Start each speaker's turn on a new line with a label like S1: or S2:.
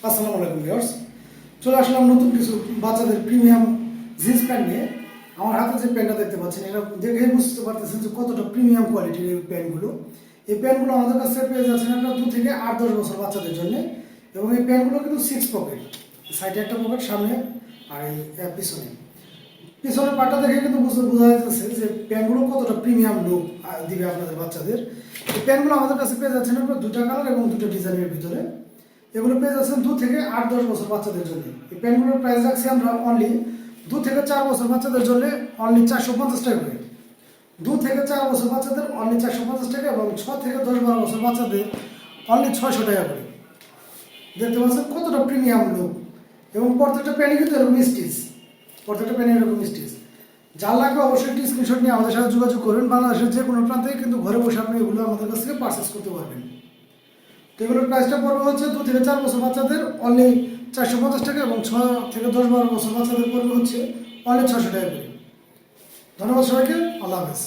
S1: আসসালামু আলাইকুম ভিউয়ার্স, চলে আসলাম নতুন কিছু বাচ্চাদের প্রিমিয়াম জিন্স প্যান্ট নিয়ে। আমার হাতে যে প্যান্টটা দেখতে পাচ্ছেন, এটা দেখেই বুঝতে পারতেছেন যে কতটা প্রিমিয়াম কোয়ালিটির এই প্যান্টগুলো। এই প্যান্টগুলো আমাদের কাছে পেয়ে যাচ্ছেন আপনার 2 থেকে 8-10 বছর বাচ্চাদের জন্য। এবং এই প্যান্টগুলো কিন্তু 6 পকেট, সাইডে একটা পকেট, সামনে আর এই পিছনে। পিছনের পাটটা দেখে কিন্তু বোঝা যাচ্ছে যে প্যান্টগুলো কতটা প্রিমিয়াম লুক দিবে আপনাদের বাচ্চাদের। এই প্যান্টগুলো আমাদের কাছে পেয়ে যাচ্ছেন আপনার 2টা কালার এবং 2টা ডিজাইনের ভিতরে। এগুলো পেয়ে যাচ্ছেন 2 থেকে 8-10 বছর বাচ্চাদের জন্য। এই প্যান্টগুলোর প্রাইস রাখছি আমরা অনলি 2 থেকে 4 বছর বাচ্চাদের জন্য অনলি 450 টাকা করে। 2 থেকে 4 বছর বাচ্চাদের অনলি 450 টাকা এবং 6 থেকে 10-12 বছর বাচ্চাদের অনলি 600 টাকা করে। দেখতে পাচ্ছেন কতটা প্রিমিয়াম লুক। এবং প্রত্যেকটা প্যান্টই কিন্তু এরকম স্টিচ, প্রত্যেকটা প্যান্টই এরকম স্টিচ। যার লাগবে অবশ্যই একটি স্ক্রিনশট নিয়ে আমাদের সাথে যোগাযোগ করবেন। বাংলাদেশের যে কোনো প্রান্তে কিন্তু ঘরে বসে আপনি এগুলো আমাদের কাছ থেকে পারচেস করতে পারবেন। তো এগুলোর প্রাইসটা পড়বে হচ্ছে 2 থেকে 4 বছর বাচ্চাদের অনলি 450 টাকা এবং 6 থেকে 10-12 বছর বাচ্চাদের পড়বে হচ্ছে অনলি 600 টাকা করে। ধন্যবাদ সবাইকে, আল্লাহ হাফেজ।